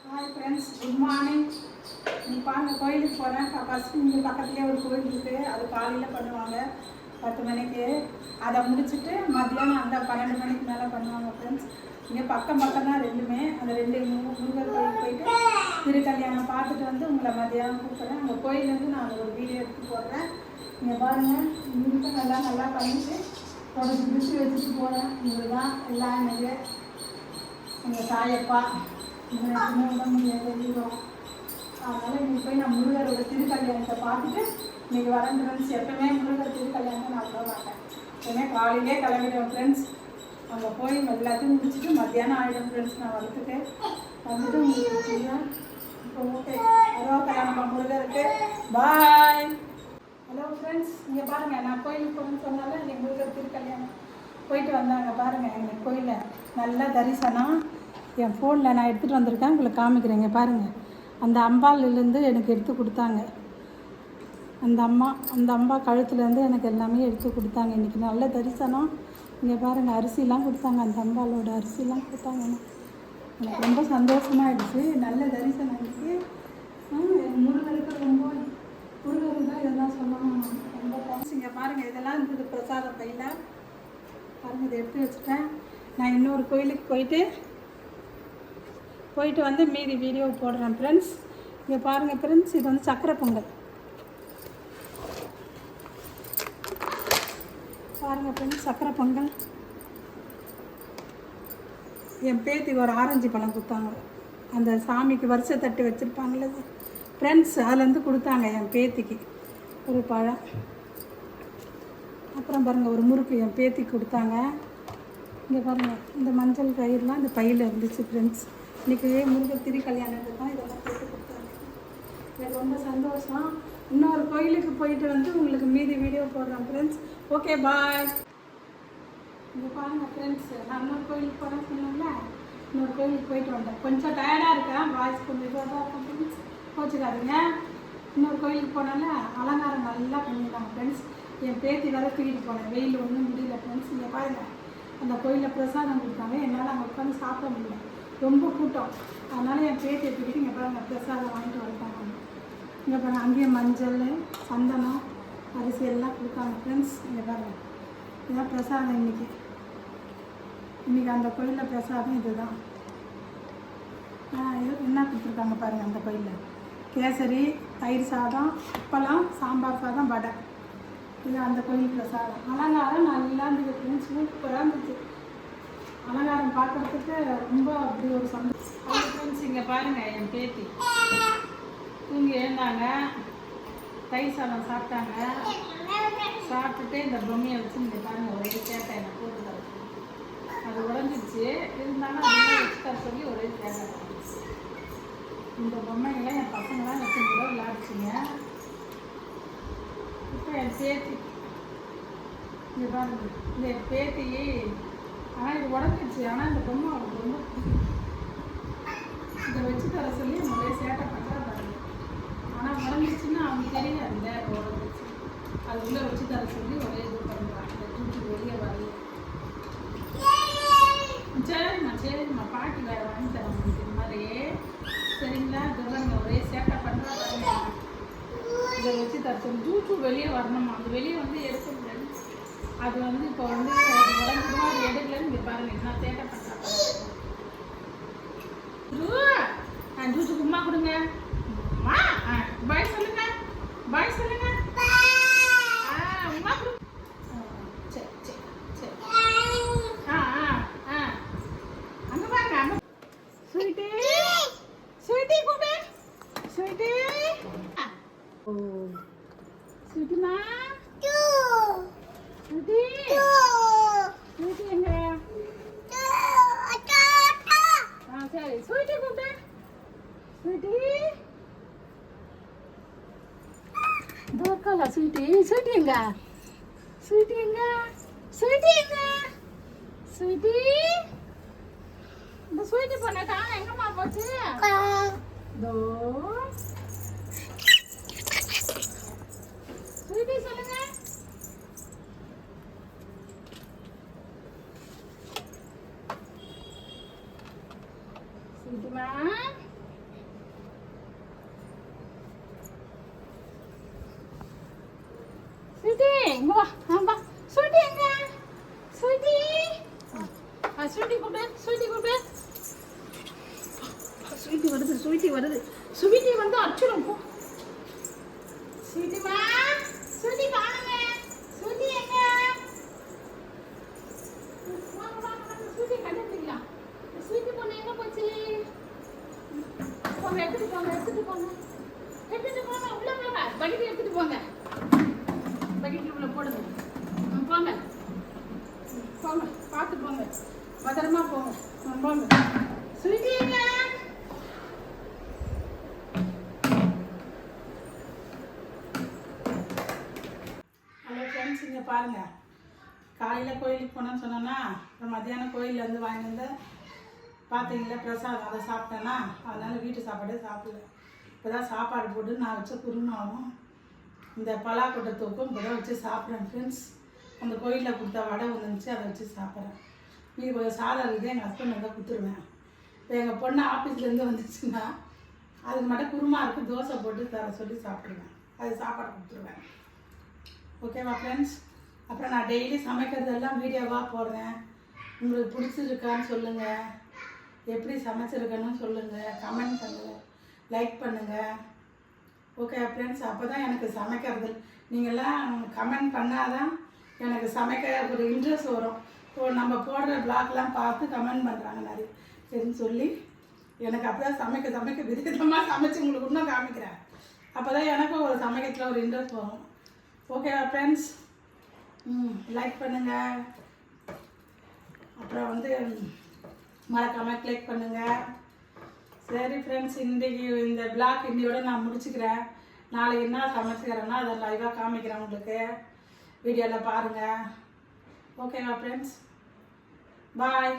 Hi friends, good morning. நீ பாருங்க, கோயிலுக்கு போகிறேன். ஃபஸ்ட்டு இங்கே பக்கத்துலேயே ஒரு கோயில் இருக்குது. அது காலையில் பண்ணுவாங்க 10 மணிக்கு. அதை முடிச்சுட்டு மத்தியானம் அந்த 12 மணிக்கு மேலே பண்ணுவாங்க ஃப்ரெண்ட்ஸ். இங்கே பக்கம் தான் ரெண்டுமே. அந்த ரெண்டு முருகர் கோயிலுக்கு போயிட்டு திருக்கல்யாணம் பார்த்துட்டு வந்து உங்களை மத்தியானம் கூப்பிட்றேன். அந்த கோயிலேருந்து நான் ஒரு வீடியோ எடுத்து போடுறேன். இங்கே பாருங்கள், முருகன் நல்லா பண்ணிட்டு தொடர்ந்து பிடிச்சி வச்சுட்டு போகிறேன். இவர் தான் எல்லாம் எனக்கு எங்கள் தாயப்பா. உடம்பு முடியாது தெரியும். அதனால் இன்றைக்கி போய் நான் முருகரோட திருக்கல்யாணத்தை பார்த்துட்டு இன்றைக்கி வரேன் ஃப்ரெண்ட்ஸ். எப்பவுமே முருகர் திருக்கல்யாணத்தை நான் விட மாட்டேன். எப்பவுமே காலையிலே கிளம்பிடுவேன் ஃப்ரெண்ட்ஸ். அங்கே போய் எல்லாத்தையும் முடிச்சுட்டு மத்தியானம் ஆகிடும் ஃப்ரெண்ட்ஸ். நான் வந்துட்டு உங்களுக்கு இப்போ ஓகே. ஹலோ கல்யாணம் முருகருக்கு பாய். ஹலோ ஃப்ரெண்ட்ஸ், இங்கே பாருங்கள், நான் கோயிலுக்கு போகணுன்னு சொன்னாலும் இன்றைக்கி முருகர் திருக்கல்யாணம் போயிட்டு வந்தாங்க. பாருங்கள், எங்கள் கோயிலில் நல்ல தரிசனம். என் ஃபோனில் நான் எடுத்துகிட்டு வந்திருக்கேன், உங்களுக்கு காமிக்கிறேங்க. பாருங்கள், அந்த அம்பாலிலேருந்து எனக்கு எடுத்து கொடுத்தாங்க. அந்த அம்பா கழுத்துலேருந்து எனக்கு எல்லாமே எடுத்து கொடுத்தாங்க. இன்றைக்கி நல்ல தரிசனம். இங்கே பாருங்கள், அரிசிலாம் கொடுத்தாங்க. அந்த அம்பாலோட அரிசிலாம் கொடுத்தாங்கன்னு எனக்கு ரொம்ப சந்தோஷமாகிடுச்சு. நல்ல தரிசனம் இருக்குது. முருகருக்கு தான் இதெல்லாம் சொல்லணும். ரொம்ப தேங்க்ஸ். இங்கே பாருங்கள், இதெல்லாம் இருந்தது பிரசாதம் பையில். பாருங்கள், இதை எடுத்து வச்சுட்டேன். நான் இன்னொரு கோயிலுக்கு போயிட்டு வந்து மீதி வீடியோ போடுறேன் ஃப்ரெண்ட்ஸ். இங்கே பாருங்கள் ஃப்ரெண்ட்ஸ், இது வந்து சக்கரை பொங்கல். பாருங்கள் ஃப்ரெண்ட்ஸ், சக்கரை பொங்கல். என் பேத்திக்கு ஒரு ஆரஞ்சு பழம் கொடுத்தாங்க. அந்த சாமிக்கு வருஷ தட்டு வச்சுருப்பாங்களே ஃப்ரெண்ட்ஸ், அதுலேருந்து கொடுத்தாங்க என் பேத்திக்கு ஒரு பழம். அப்புறம் பாருங்கள், ஒரு முறுக்கு என் பேத்திக்கு கொடுத்தாங்க. இங்கே பாருங்கள், இந்த மஞ்சள் கயிறுலாம் இந்த பையில் இருந்துச்சு ஃப்ரெண்ட்ஸ். இன்றைக்கி முருகர் திருக்கல்யாணத்துக்கு தான் இதெல்லாம் போட்டு கொடுத்தாங்க. எனக்கு ரொம்ப சந்தோஷம். இன்னொரு கோயிலுக்கு போயிட்டு வந்து உங்களுக்கு மீதி வீடியோ போடுறேன் ஃப்ரெண்ட்ஸ். ஓகே, பாய். இங்கே பாருங்கள் ஃப்ரெண்ட்ஸ், நான் இன்னொரு கோயிலுக்கு போகிறேன்னு சொன்னேன்ல, இன்னொரு கோயிலுக்கு போயிட்டு வந்தேன். கொஞ்சம் டயர்டாக இருக்கேன், வாய்ஸ் கொஞ்சம் இதாக தான் இருக்கும் ஃப்ரெண்ட்ஸ், கோச்சுக்காதீங்க. இன்னொரு கோயிலுக்கு போனால அலங்காரம் நல்லா பண்ணியிருந்தாங்க ஃப்ரெண்ட்ஸ். என் பேத்தி வர தூக்கிட்டு போனேன், வெயில் ஒன்றும் முடியல ஃப்ரெண்ட்ஸ். இங்கே பாருங்கள், அந்த கோயிலில் பிரசாதம் கொடுத்தாங்க. என்னால் அங்கே உட்காந்து சாப்பிட முடியல, ரொம்ப கூட்டம். அதனால் என் பேத்தியை தூக்கிட்டு இங்கே பாருங்கள் பிரசாதம் வாங்கிட்டு வந்துட்டாங்க. இங்கே பாருங்கள், அங்கேயே மஞ்சள், சந்தனம், அரிசி எல்லாம் கொடுத்தாங்க ஃப்ரெண்ட்ஸ். இங்கே பாருங்கள், இதுதான் பிரசாதம். இன்றைக்கி அந்த கோயிலில் பிரசாதம் இதுதான். என்ன கொடுத்துருக்காங்க பாருங்கள், அந்த கோயிலில் கேசரி, தயிர் சாதம், அப்பளம், சாம்பார் சாதம், வடை. இது அந்த கோயில் பிரசாதம். அலங்காரம் நல்லா இருந்தது ஃப்ரெண்ட்ஸ், சூப்பராக இருந்துச்சு. அலங்காரம் பார்க்குறதுக்கு ரொம்ப அப்படி ஒரு சந்தோஷம் ஃப்ரெண்ட்ஸ். இங்கே பாருங்கள், என் பேத்தி தூங்கி எழுந்தாங்க, தயிர் சாதம் சாப்பிட்டாங்க. சாப்பிட்டுட்டு இந்த பொம்மையை வச்சு இங்கே பாருங்கள், ஒரே சேட்டை என்னை போட்டு தர அது உடஞ்சிடுச்சு. இருந்தாலும் அதெல்லாம் வச்சு தர சொல்லி ஒரே சேட்டை. இந்த பொம்மையெல்லாம் என் பசங்களாம் வச்சு கூட விளையாடுச்சிங்க. இப்போ என் பேத்தி இங்கே பாருங்கள், இந்த பேத்தி ஆனால் இது உடஞ்சிடுச்சு. ஆனால் இந்த பொம்மை அவளுக்கு ரொம்ப இதை வச்சு தர சொல்லி நிறைய சேட்டை பண்ணுறா பாருங்க. ஆனால் உடஞ்சிடுச்சுன்னா அவங்க தெரியாது, இந்த உடஞ்சிடுச்சு அது உள்ளே வச்சு தர சொல்லி ஒரே இது பண்ணுறாங்க. இந்த தூக்கி வெளியே வரல. சரிம்மா பாட்டி வேறு வாங்கி தர முடியுது இது மாதிரி. சரிங்களா, இதெல்லாம் ஒரே சேட்டை பண்ணுறா பாருங்க. இதை வச்சு தர சொல்லி தூக்கு வெளியே வரணுமா, அது வெளியே வந்து எடுக்கணும். அது வந்து இப்போ வந்து உடம்புமா அது எடுக்கலன்னு இங்கே பாருங்கள், என்ன சேட்டை பண்ணுறாங்க. ஜூஸுக்கு உமா கொடுங்க. பாய் சொல்லுங்க, பாய் சொல்லுங்க. உமா கொடு. சரி சரி சரி. அங்கே பாருங்க, அங்கே ஸ்வீட்டி ஸ்வீட்டி கூப்பிடு. ஸ்வீட்டி ஓ ஸ்வீட்டிமா, ஸ்வீட்டி ஸ்வீட்டி எங்க? சரி, ஸ்வீட்டி கூப்பிடு. ஸ்வீட்டி தோக்கல. ஸ்வீட்டி ஸ்வீட்டி எங்க? ஸ்வீட்டி எங்க? ஸ்வீட்டி எங்க? ஸ்வீட்டி இந்த ஸ்வீட்டி பண்ணக்கா எங்கம்மா போச்சு? தோ ஸ்வீட்டி சொல்லுங்க. ஸ்வீட்டிமா இங்கே வா வா. ஸ்வீட்டி எங்க? ஸ்வீட்டி ஸ்வீட்டி கூப்பிடு, ஸ்வீட்டி கூப்பிடு. ஸ்வீட்டி வருது, ஸ்வீட்டி வருது. ஸ்வீட்டி வந்து அடிச்சிடும் போ. ஸ்வீட்டிமா, ஸ்வீட்டி வாங்க. ஸ்வீட்டி எங்க? வாங்க வாங்க வாங்க. ஸ்வீட்டி கண்டுபிடிக்கலாம். ஸ்வீட்டி பொண்ணு எங்க போச்சு? போங்க, எடுத்துட்டு போங்க, எடுத்துட்டு போங்க, எடுத்துட்டு போங்க. உள்ள போங்க, பக்கெட் எடுத்துட்டு போங்க. பக்கெட் உள்ள போடுங்க. போங்க போங்க, பார்த்து போங்க, பத்திரமா போங்க. போங்க. ஸ்வீட்டி எங்க? ஹலோ ஃப்ரெண்ட்ஸ், இங்கே பாருங்கள். காலையில் கோயிலுக்கு போனேன்னு சொன்னேன்னா, அப்புறம் மத்தியானம் கோயிலேருந்து வாங்கிட்டு வந்து பார்த்தீங்களா பிரசாதம், அதை சாப்பிட்டேன்னா, அதனால் வீட்டு சாப்பாடே சாப்பிடல. இப்போ தான் சாப்பாடு போட்டு நான் வச்ச குருமாவும் இந்த பலாக்கொட்டை தூக்கும் இப்போ தான் வச்சு சாப்பிட்றேன் ஃப்ரெண்ட்ஸ். அந்த கோயிலில் கொடுத்த வடை ஒன்று இருந்துச்சு, அதை வச்சு சாப்பிட்றேன். மீதி கொஞ்சம் சாதம் இருக்குது, எங்கள் ஹஸ்பண்ட் தான் கொடுத்துருவேன். இப்போ எங்கள் பொண்ணு ஆஃபீஸ்லேருந்து வந்துச்சுன்னா அதுக்கு மட்டும் குருமா இருக்குது, தோசை போட்டு தர சொல்லி சாப்பிடுவேன். அது சாப்பாடு கொடுத்துருவேன். ஓகேவா ஃப்ரெண்ட்ஸ்? அப்புறம் நான் டெய்லி சமைக்கிறதெல்லாம் வீடியோவாக போடுறேன். உங்களுக்கு பிடிச்சிருக்கான்னு சொல்லுங்கள், எப்படி சமைச்சிருக்கேன்னு சொல்லுங்கள், கமெண்ட் பண்ணுங்கள், லைக் பண்ணுங்கள். ஓகே ஃப்ரெண்ட்ஸ், அப்போ தான் எனக்கு சமைக்கிறது, நீங்கள்லாம் கமெண்ட் பண்ணால் தான் எனக்கு சமைக்க ஒரு இன்ட்ரெஸ்ட் வரும். இப்போ நம்ம போடுற ப்ளாக்லாம் பார்த்து கமெண்ட் பண்ணுறாங்க நிறைய சரின்னு சொல்லி எனக்கு அப்போ தான் சமைக்க விதவிதமாக சமைச்சு உங்களுக்கு இன்னும் காமிக்கிறேன். அப்போ தான் எனக்கும் ஒரு சமைக்கிறதுல ஒரு இன்ட்ரெஸ்ட் வரும். ஓகேவா ஃப்ரெண்ட்ஸ்? லைக் பண்ணுங்கள், அப்புறம் வந்து மறக்காமல் கிளிக் பண்ணுங்கள். சரி ஃப்ரெண்ட்ஸ், இன்றைக்கி இந்த ப்ளாக் இன்னையோட நான் முடிச்சுக்கிறேன். நாளைக்கு என்ன சமைச்சுக்கிறேன்னா அதை லைவாக காமிக்கிறேன் உங்களுக்கு, வீடியோவில் பாருங்கள். ஓகேவா ஃப்ரெண்ட்ஸ்? பாய்.